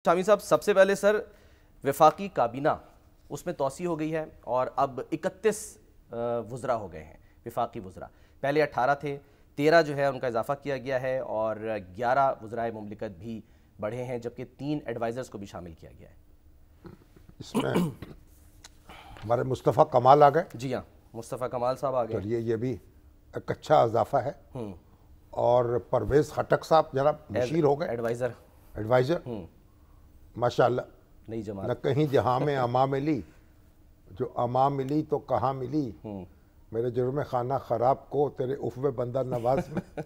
شامی صاحب، سب سے پہلے سر وفاقی کابینہ اس میں توسیع ہو گئی ہے اور اب 31 وزراء ہو گئے ہیں وفاقی وزراء. پہلے 18 تھے، 13 جو ہے ان کا اضافہ کیا گیا ہے اور 11 وزرائے مملکت بھی بڑھے ہیں، جبکہ 3 ایڈوائزرز کو بھی شامل کیا گیا ہے. اس میں ہمارے مصطفیٰ کمال آ گئے. جی ہاں، مصطفیٰ کمال صاحب آ گئے. یہ بھی ایک اچھا اضافہ ہے. اور پرویز خٹک صاحب جناب مشیر ہو گئے ایڈوائزر. ماشاءاللہ. نہیں جماعت نہ کہیں جہاں میں اما ملی، جو اما ملی تو کہاں ملی، میرے جرم خانہ خراب کو تیرے عفو بندہ نواز میں.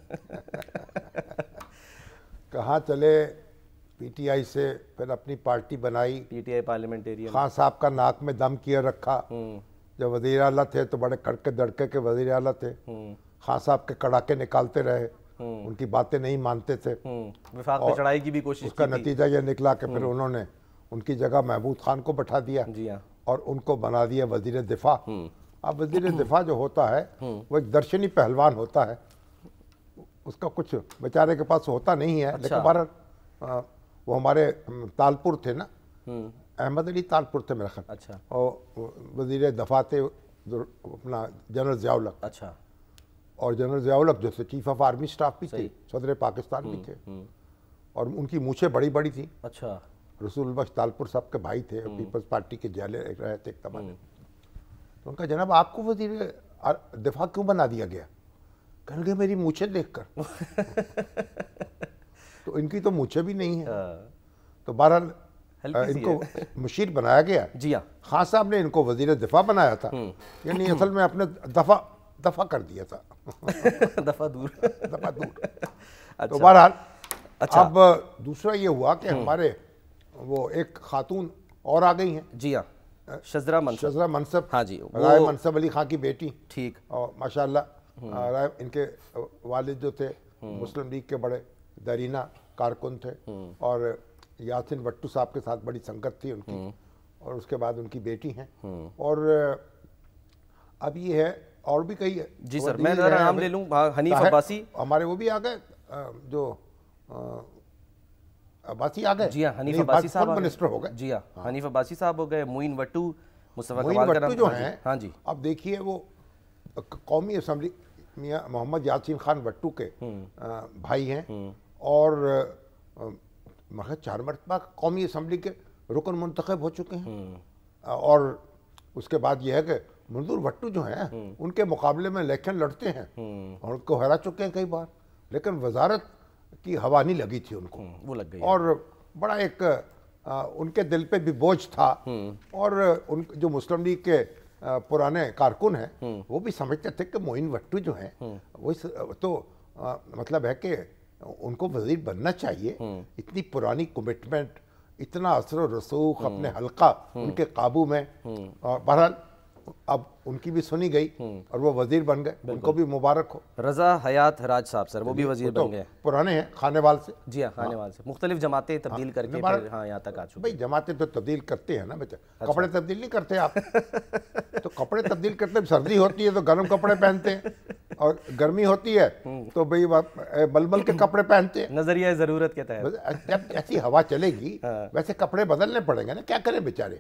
کہاں چلے پی ٹی آئی سے، پھر اپنی پارٹی بنائی. P T I parliamentarian. Khan صاحب کا ناک میں دم کیے رکھا. جب وزیر اعلیٰ تھے تو بڑے کڑکے دڑکے کے وزیر اعلیٰ تھے. خان صاحب کے کڑاکے نکالتے رہے، ان کی باتیں نہیں مانتے تھے. وفاق پہ چڑھائی کی بھی کوشش اس کا نتیجہ یہ نکلا کہ پھر انہوں نے ان کی جگہ محمود خان کو بٹھا دیا اور ان کو بنا دیا وزیر دفاع. اب وزیر دفاع جو ہوتا ہے وہ ایک درشنی پہلوان ہوتا ہے. اس کا کچھ بیچارے کے پاس ہوتا نہیں ہے. لیکن ہمارا وہ ہمارے تالپور تھے نا، احمد علی تالپور تھے میرا خیال. اچھا. اور وزیر دفاع تھے اپنا جنرل ضیاء الحق. اچھا. اور جنرل ضیاء الحق جو تھے چیف آف آرمی اسٹاف بھی تھے، صدر پاکستان بھی تھے، اور ان کی مونچھیں بڑی بڑی تھیں. اچھا. رسول البخش تالپور صاحب کے بھائی تھے، پیپلز پارٹی کے جیلے رہے تھے ایک زمانے. تو ان کا جناب آپ کو وزیر دفاع کیوں بنا دیا گیا؟ کہنے لگے میری مونچھیں دیکھ کر. تو ان کی تو مونچھیں بھی نہیں ہیں. تو بہرحال ان کو مشیر بنایا گیا. جی ہاں. خان صاحب نے ان کو وزیر دفاع بنایا تھا، یعنی اصل میں اپنے دفاع کر دیا تھا. دفاع دور. تو بہرحال اب دوسرا یہ ہوا کہ ہمارے وہ ایک خاتون اور آ گئی ہیں. جی ہاں، شذرا منصب. ہاں جی، رائے منصب علی خان کی بیٹی. ٹھیک. اور ماشاءاللہ رائے ان کے والد جو تھے مسلم لیگ کے بڑے درینہ کارکن تھے، اور یاسین وٹو صاحب کے ساتھ بڑی سنگت تھی ان کی. اور اس کے بعد ان کی بیٹی ہیں. اور اب یہ ہے اور بھی کئی. جی سر، میں ذرا نام لے لوں. حنیف عباسی ہمارے وہ بھی آ گئے، جو عباسی آ گئے. جی ہاں، حنیف عباسی صاحب منسٹر ہو گئے. جی ہاں، حنیف عباسی صاحب ہو گئے. معین وٹو، مصطفیٰ معین کمال کا وٹو جو ہیں، ہاں جی. اب دیکھیے وہ قومی اسمبلی میاں محمد یاسین خان وٹو کے بھائی ہیں، اور مگر 4 مرتبہ قومی اسمبلی کے رکن منتخب ہو چکے ہیں. اور اس کے بعد یہ ہے کہ منظور وٹو جو ہیں ان کے مقابلے میں الیکشن لڑتے ہیں اور ان کو ہرا چکے ہیں کئی بار، لیکن وزارت کی ہوا نہیں لگی تھی ان کو. وہ لگ گئی. اور بڑا ایک ان کے دل پہ بھی بوجھ تھا. اور ان جو مسلم لیگ کے پرانے کارکن ہیں وہ بھی سمجھتے تھے کہ معین وٹو جو ہیں وہ تو مطلب ہے کہ ان کو وزیر بننا چاہیے. اتنی پرانی کمٹمنٹ، اتنا اثر و رسوخ، اپنے حلقہ ان کے قابو میں. بہرحال اب ان کی بھی سنی گئی اور وہ وزیر بن گئے. ان کو بھی مبارک ہو. رضا حیات راج صاحب سر، وہ بھی وزیر بن گئے. پرانے ہیں خانے وال سے. جی ہاں، خانے وال سے مختلف جماعتیں تبدیل کر کے پھر ہاں یہاں تک آ چکے. بھائی جماعتیں تو تبدیل کرتے ہیں نا بیٹا، کپڑے تبدیل نہیں کرتے آپ. تو کپڑے تبدیل کرتے، سردی ہوتی ہے تو گرم کپڑے پہنتے ہیں، اور گرمی ہوتی ہے تو بھئی بلبل کے کپڑے پہنتے ہیں. نظریہ ضرورت کے تحت جب ایسی ہوا چلے گی ویسے کپڑے بدلنے پڑیں گے نا، کیا کریں بیچارے.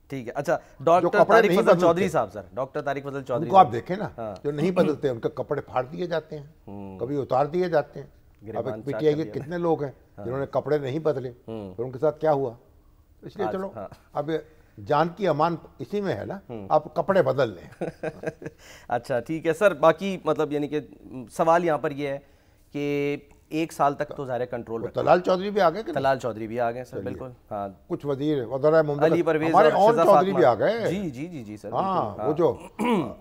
ٹھیک ہے. اچھا، ڈاکٹر طارق فضل چودھری صاحب سر، ڈاکٹر طارق فضل چودھری کو آپ دیکھیں نا، جو نہیں بدلتے ان کے کپڑے پھاڑ دیے جاتے ہیں، کبھی اتار دیے جاتے ہیں. اب پی ٹی آئی کے کتنے لوگ ہیں جنہوں نے کپڑے نہیں بدلے، پھر ان کے ساتھ کیا ہوا. اس لیے چلو اب جان کی امان اسی میں ہے نا، آپ کپڑے بدل لیں. اچھا ٹھیک ہے سر. باقی مطلب یعنی کہ سوال یہاں پر یہ ہے کہ 1 سال تک تو ظاہر کنٹرول رکھا. طلال چودھری بھی آگئے. طلال چودھری بھی آگئے سر، بالکل. ہاں، کچھ وزیر وزرائے مملکت، علی پرویز ہمارے اون چودھری بھی آگئے. جی جی جی جی سر. ہاں، وہ جو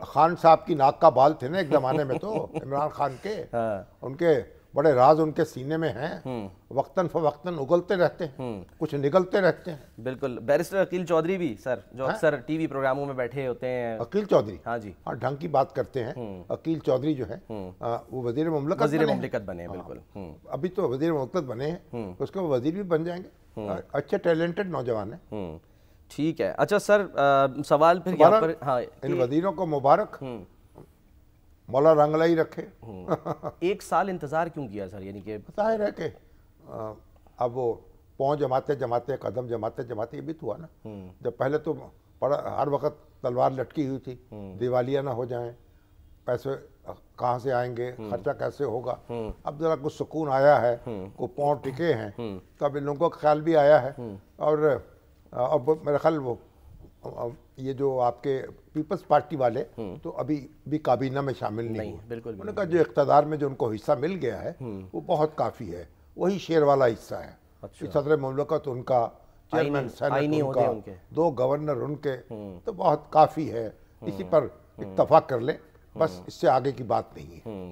خان صاحب کی ناک کا بال تھے نا ایک زمانے میں، تو عمران خان کے، ان کے بڑے راز ان کے سینے میں ہیں، وقتاً فوقتاً اگلتے رہتے ہیں، کچھ نگلتے رہتے ہیں. بالکل. بیرسٹر عقیل چودھری بھی سر، جو اکثر ٹی وی پروگراموں میں بیٹھے ہوتے ہیں. عقیل چودھری، ہاں جی، ہاں ڈھنگ کی بات کرتے ہیں. عقیل چودھری جو ہے وہ وزیر مملکت بنے. بالکل. ابھی تو وزیر مملکت بنے ہیں، اس کے وزیر بھی بن جائیں گے. اچھے ٹیلنٹڈ نوجوان ہیں. ٹھیک ہے. اچھا سر، سوال پھر یہاں پر، ہاں، ان وزیروں کو مبارک، مولا رنگلا ہی رکھے. 1 سال انتظار کیوں کیا سر؟ یعنی کہ ظاہر ہے کہ اب وہ پاؤں جماتے جماتے قدم جماتے جماتے یہ بھی تو ہوا نا. جب پہلے تو ہر وقت تلوار لٹکی ہوئی تھی, دیوالیاں نہ ہو جائیں, پیسے کہاں سے آئیں گے, خرچہ کیسے ہوگا. اب ذرا کچھ سکون آیا ہے, کو پاؤں ٹکے ہیں, تو اب ان لوگوں کا خیال بھی آیا ہے. اور اب میرا خیال وہ یہ جو آپ کے پیپلز پارٹی والے تو ابھی بھی کابینہ میں شامل نہیں ہوئے. بالکل انہوں نے کہا جو اقتدار میں جو ان کو حصہ مل گیا ہے وہ بہت کافی ہے, وہی شیر والا حصہ ہے. صدر مملکت ان کا, چیئرمین سینٹ ان کا, 2 گورنر ان کے, تو بہت کافی ہے. اسی پر اتفاق کر لیں, بس اس سے آگے کی بات نہیں ہے.